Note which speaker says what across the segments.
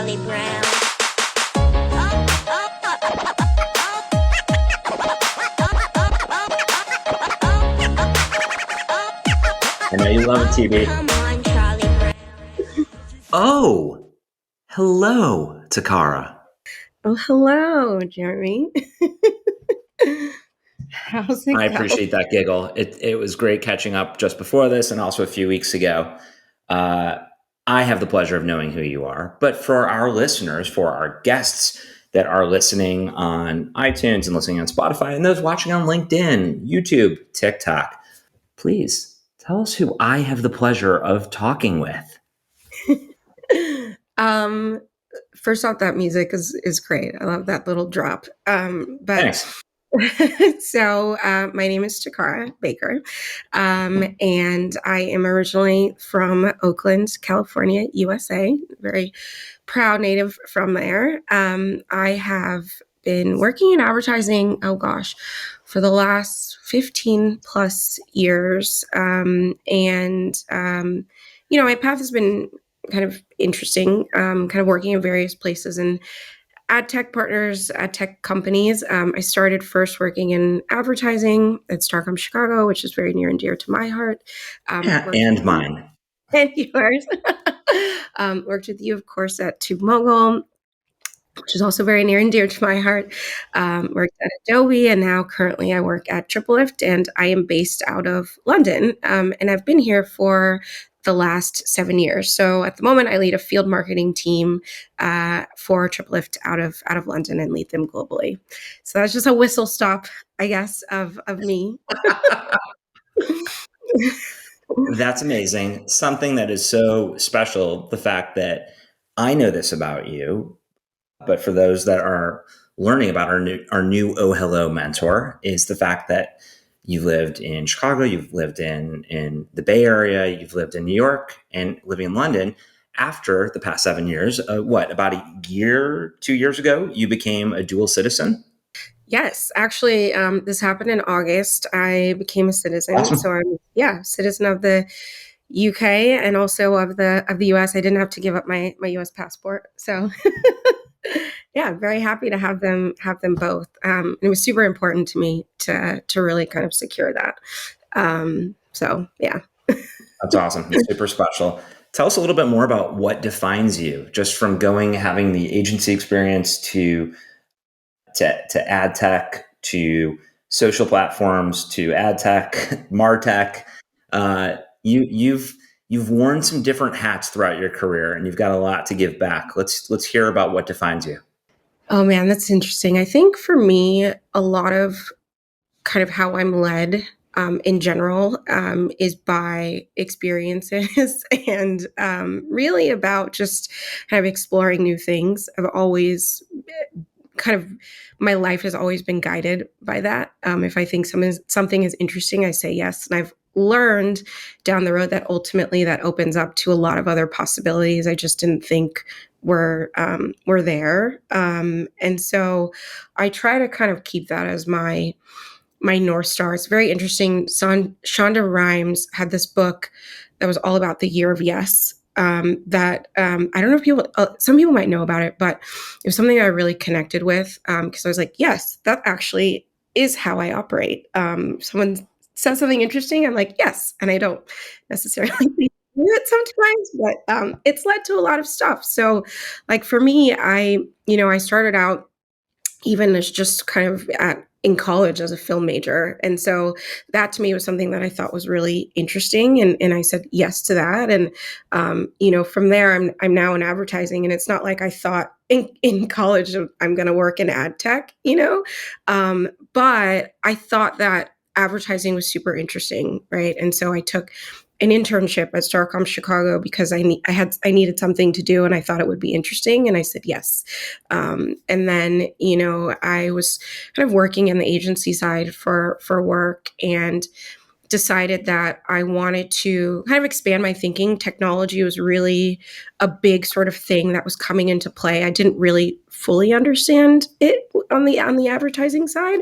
Speaker 1: Charlie Brown.
Speaker 2: I know you love it, TV.
Speaker 1: Come on, Charlie Brown.
Speaker 2: Oh, hello, Toccara.
Speaker 3: Oh, hello, Jeremy. How's it
Speaker 2: I
Speaker 3: going?
Speaker 2: appreciate that giggle. It was great catching up just before this and also a few weeks ago. I have the pleasure of knowing who you are, but for our listeners, for our guests that are listening on iTunes and listening on Spotify, and those watching on LinkedIn, YouTube, TikTok, please tell us who I have the pleasure of talking with.
Speaker 3: First off, that music is great. I love that little drop.
Speaker 2: Thanks.
Speaker 3: So my name is Toccara Baker, and I am originally from Oakland, California, USA. Very proud native from there. I have been working in advertising, for the last 15 plus years. My path has been kind of interesting, kind of working in various places and ad tech partners, ad tech companies. I started first working in advertising at Starcom Chicago, which is very near and dear to my heart.
Speaker 2: And mine.
Speaker 3: And yours. Worked with you, of course, at TubeMogul, which is also very near and dear to my heart. Worked at Adobe, and now currently I work at TripleLift, and I am based out of London. And I've been here for the last 7 years. So at the moment, I lead a field marketing team for TripleLift out of London and lead them globally. So that's just a whistle stop, I guess, of me.
Speaker 2: That's amazing. Something that is so special, the fact that I know this about you, but for those that are learning about our new OhHello mentor, is the fact that you've lived in Chicago, you've lived in the Bay Area, you've lived in New York, and living in London. After the past 7 years, about a year, 2 years ago, you became a dual citizen?
Speaker 3: Yes, actually, this happened in August. I became a citizen.
Speaker 2: Awesome.
Speaker 3: So I'm, citizen of the UK and also of the US. I didn't have to give up my US passport. So yeah, very happy to have them both. It was super important to me to really kind of secure that. So yeah.
Speaker 2: That's awesome. It's super special. Tell us a little bit more about what defines you, just from having the agency experience to ad tech, to social platforms, to ad tech, martech. You've worn some different hats throughout your career, and you've got a lot to give back. Let's hear about what defines you.
Speaker 3: Oh man, that's interesting. I think for me, a lot of kind of how I'm led in general is by experiences and really about just kind of exploring new things. I've always my life has always been guided by that. If I think something is interesting, I say yes. And I've learned down the road that ultimately that opens up to a lot of other possibilities I just didn't think were there. And so I try to kind of keep that as my North Star. It's very interesting. Shonda Rhimes had this book that was all about the year of yes. I don't know if some people might know about it, but it was something I really connected with because I was like, yes, that actually is how I operate. Someone says something interesting, I'm like, yes, and I don't necessarily do it sometimes, but it's led to a lot of stuff. So, like for me, I started out even as just kind of in college as a film major. And so that to me was something that I thought was really interesting. And I said yes to that. And, from there, I'm now in advertising, and it's not like I thought in college I'm going to work in ad tech, but I thought that advertising was super interesting. Right. And so I took an internship at Starcom Chicago because I needed something to do, and I thought it would be interesting, and I said yes. And then I was kind of working in the agency side for work, and decided that I wanted to kind of expand my thinking. Technology was really a big sort of thing that was coming into play. I didn't really fully understand it on the advertising side.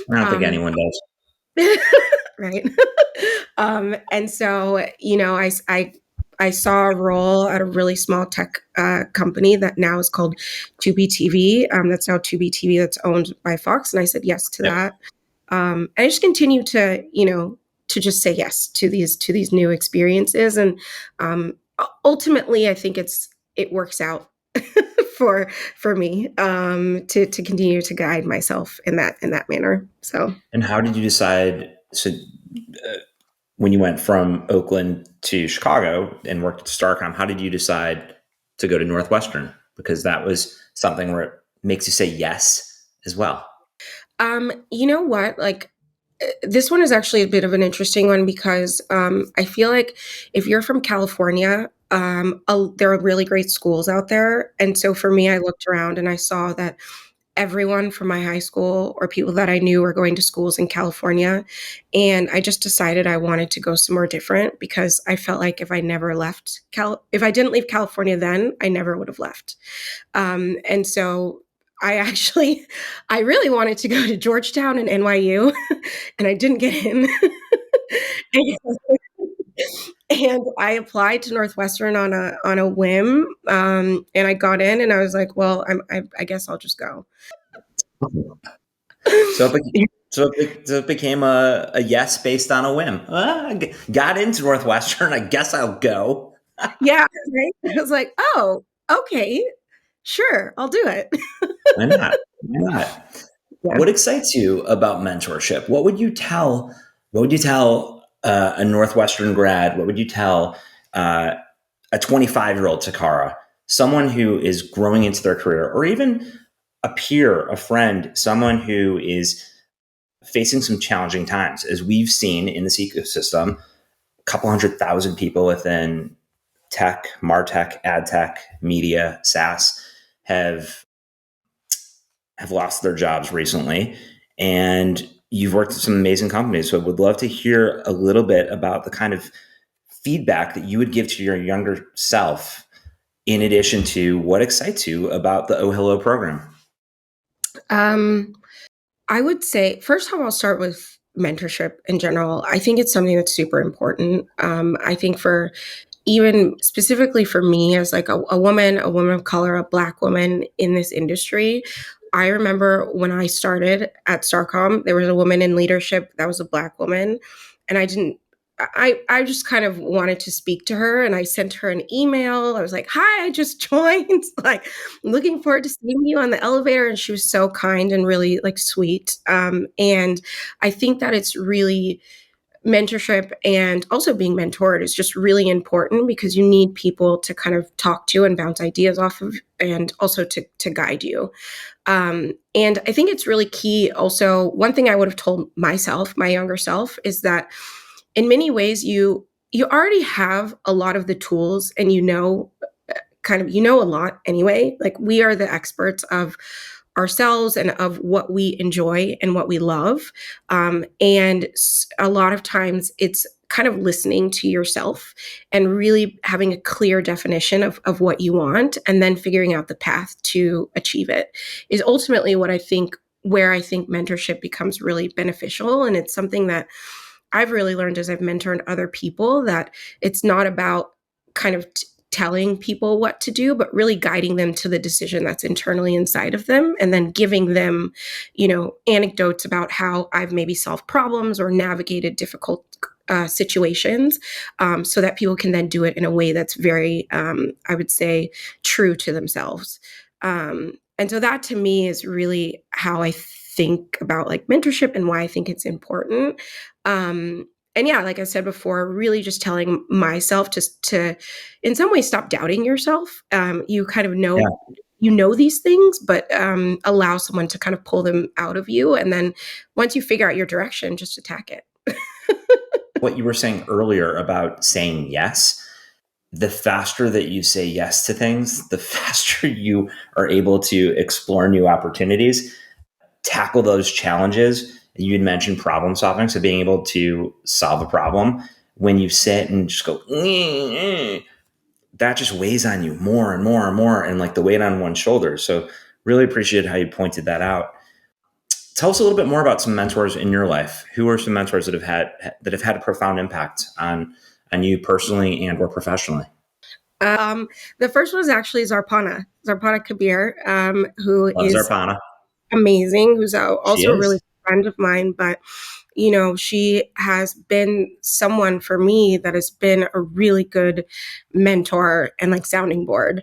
Speaker 2: I don't think anyone does.
Speaker 3: Right. And so, I I saw a role at a really small tech company that now is called Tubi TV. That's now Tubi TV, that's owned by Fox, and I said yes to
Speaker 2: Yep.
Speaker 3: that. I just continue to, to just say yes to these new experiences, and ultimately, I think it works out for for me, to continue to guide myself in that manner. So.
Speaker 2: And how did you decide? So, when you went from Oakland to Chicago and worked at Starcom, how did you decide to go to Northwestern? Because that was something where it makes you say yes as well.
Speaker 3: You know what? Like, this one is actually a bit of an interesting one because I feel like if you're from California, there are really great schools out there. And so for me, I looked around and I saw that everyone from my high school or people that I knew were going to schools in California. And I just decided I wanted to go somewhere different because I felt like if I didn't leave California then, I never would have left. And so I really wanted to go to Georgetown and NYU, and I didn't get in. and, and I applied to Northwestern on a whim, and I got in, and I was like, well, I guess I'll just go.
Speaker 2: So it became a yes based on a whim. Got into Northwestern. I guess I'll go.
Speaker 3: Yeah, right? I was like, oh, okay, sure, I'll do it.
Speaker 2: Why not? Why not?
Speaker 3: Yeah.
Speaker 2: What excites you about mentorship? What would you tell? What would you tell a Northwestern grad? What would you tell a 25-year-old Toccara, someone who is growing into their career, or even a peer, a friend, someone who is facing some challenging times, as we've seen in this ecosystem, a couple 100,000 people within tech, martech, ad tech, media, SaaS have lost their jobs recently, and you've worked at some amazing companies. So I would love to hear a little bit about the kind of feedback that you would give to your younger self, in addition to what excites you about the OhHello program.
Speaker 3: Um, I would say, first of all, I'll start with mentorship in general. I think it's something that's super important. I think for even specifically for me as like a woman, a woman of color, a Black woman in this industry, I remember when I started at Starcom, there was a woman in leadership that was a Black woman, and I just kind of wanted to speak to her, and I sent her an email. I was like, "Hi, I just joined. Like, looking forward to seeing you on the elevator." And she was so kind and really like sweet. And I think that it's really mentorship and also being mentored is just really important because you need people to kind of talk to and bounce ideas off of, and also to guide you. And I think it's really key. Also, one thing I would have told myself, my younger self, is that in many ways you already have a lot of the tools, and you know a lot anyway. Like, we are the experts of ourselves and of what we enjoy and what we love. And a lot of times it's kind of listening to yourself and really having a clear definition of what you want, and then figuring out the path to achieve it is ultimately where I think mentorship becomes really beneficial. And it's something that I've really learned as I've mentored other people, that it's not about kind of telling people what to do, but really guiding them to the decision that's internally inside of them, and then giving them, anecdotes about how I've maybe solved problems or navigated difficult situations, so that people can then do it in a way that's very, I would say, true to themselves. And so that to me is really how I think about like mentorship and why I think it's important. And yeah, like I said before, really just telling myself just to, in some ways, stop doubting yourself. You kind of
Speaker 2: Yeah.
Speaker 3: know these things, but allow someone to kind of pull them out of you. And then once you figure out your direction, just attack it.
Speaker 2: What you were saying earlier about saying yes, the faster that you say yes to things, the faster you are able to explore new opportunities, tackle those challenges. You'd mentioned problem solving, so being able to solve a problem. When you sit and just go, that just weighs on you more and more and more, and like the weight on one's shoulders. So really appreciate how you pointed that out. Tell us a little bit more about some mentors in your life. Who are some mentors that have had a profound impact on on you personally and or professionally?
Speaker 3: The first one is actually Zarpana Kabir, who
Speaker 2: Love
Speaker 3: is
Speaker 2: Zarpana.
Speaker 3: amazing, who's
Speaker 2: She
Speaker 3: also a really
Speaker 2: is.
Speaker 3: good friend of mine. But, she has been someone for me that has been a really good mentor and like sounding board.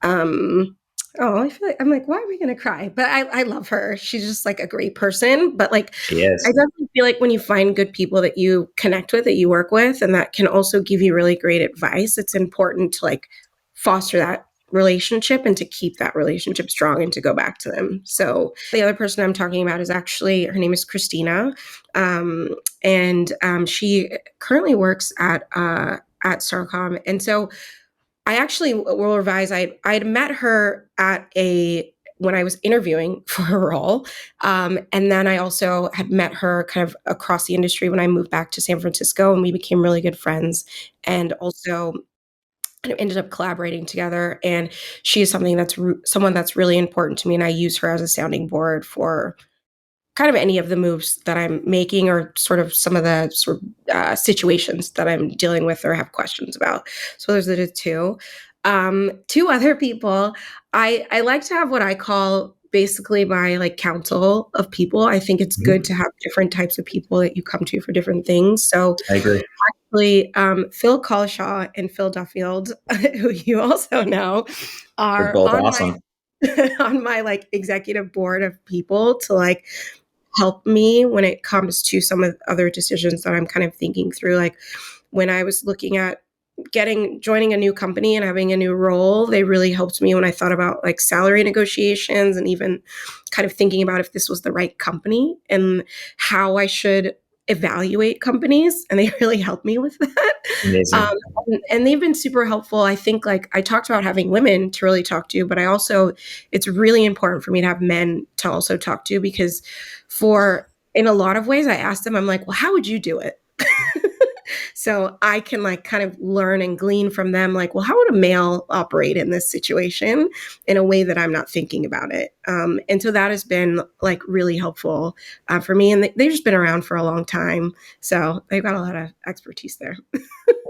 Speaker 3: Um, oh, I feel like I'm like, why are we gonna cry? But I love her. She's just like a great person. But like,
Speaker 2: She
Speaker 3: I
Speaker 2: is.
Speaker 3: definitely feel like when you find good people that you connect with, that you work with, and that can also give you really great advice, it's important to like foster that relationship and to keep that relationship strong and to go back to them. So the other person I'm talking about is actually, her name is Christina. And she currently works at Starcom. And so I actually will revise. I'd met her when I was interviewing for her role, and then I also had met her kind of across the industry when I moved back to San Francisco, and we became really good friends, and also kind of ended up collaborating together. And she is someone that's really important to me, and I use her as a sounding board for kind of any of the moves that I'm making or sort of some of the situations that I'm dealing with or have questions about. So those are the two. Two other people, I like to have what I call basically my like council of people. I think it's good
Speaker 2: Mhm.
Speaker 3: to have different types of people that you come to for different things. So
Speaker 2: I agree.
Speaker 3: actually, Phil Colshaw and Phil Duffield, who you also know,
Speaker 2: They're
Speaker 3: are
Speaker 2: both
Speaker 3: on
Speaker 2: awesome.
Speaker 3: on my like executive board of people to like help me when it comes to some of the other decisions that I'm kind of thinking through. Like when I was looking at joining a new company and having a new role, they really helped me when I thought about like salary negotiations and even kind of thinking about if this was the right company and how I should evaluate companies. And they really helped me with that.
Speaker 2: Amazing.
Speaker 3: And they've been super helpful. I think like I talked about having women to really talk to, but it's really important for me to have men to also talk to because in a lot of ways, I asked them, I'm like, well, how would you do it? So I can like kind of learn and glean from them, like, well, how would a male operate in this situation in a way that I'm not thinking about it? And so that has been like really helpful for me. And they've just been around for a long time. So they've got a lot of expertise there.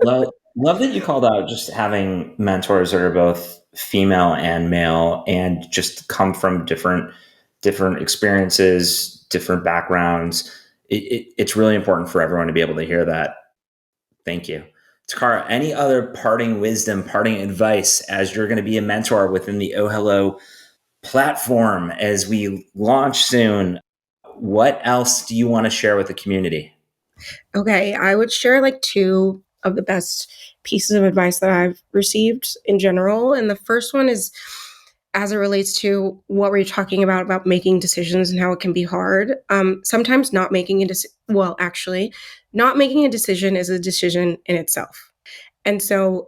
Speaker 2: Love that you called out just having mentors that are both female and male and just come from different experiences, different backgrounds. It's really important for everyone to be able to hear that. Thank you. Toccara, any other parting wisdom, parting advice as you're going to be a mentor within the OhHello platform as we launch soon? What else do you want to share with the community?
Speaker 3: Okay, I would share like two of the best pieces of advice that I've received in general. And the first one is as it relates to what we're talking about making decisions and how it can be hard. Sometimes not making a decision, well, actually, not making a decision is a decision in itself. And so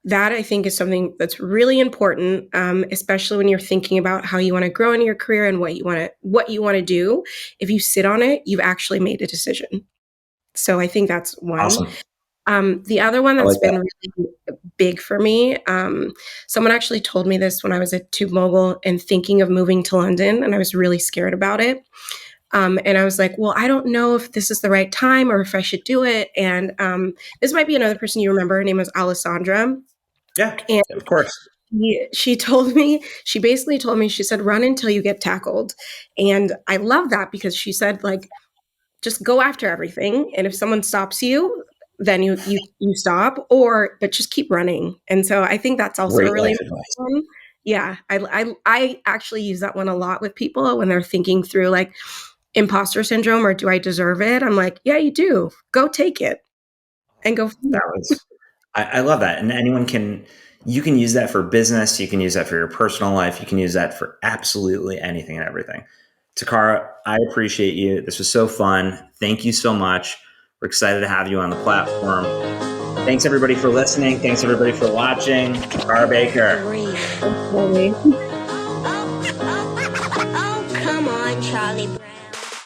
Speaker 3: that I think is something that's really important, especially when you're thinking about how you want to grow in your career and what you want to do. If you sit on it, you've actually made a decision. So I think that's one.
Speaker 2: Awesome.
Speaker 3: The other one
Speaker 2: I
Speaker 3: that's
Speaker 2: like
Speaker 3: been
Speaker 2: that.
Speaker 3: really big for me, someone actually told me this when I was at TubeMogul and thinking of moving to London, and I was really scared about it. And I was like, well, I don't know if this is the right time or if I should do it. And this might be another person you remember. Her name was Alessandra.
Speaker 2: Yeah,
Speaker 3: And
Speaker 2: of course.
Speaker 3: she basically told me, she said, run until you get tackled. And I love that because she said, like, just go after everything, and if someone stops you, then you stop, but just keep running. And so I think that's also a
Speaker 2: Great
Speaker 3: really
Speaker 2: life
Speaker 3: important
Speaker 2: advice.
Speaker 3: one. Yeah, I actually use that one a lot with people when they're thinking through like imposter syndrome or do I deserve it. I'm like, yeah, you do. Go take it and go.
Speaker 2: That was I love that. And you can use that for business, you can use that for your personal life, you can use that for absolutely anything and everything. Toccara, I appreciate you. This was so fun. Thank you so much. We're excited to have you on the platform. Thanks everybody for listening. Thanks everybody for watching. Toccara Baker.
Speaker 3: Really.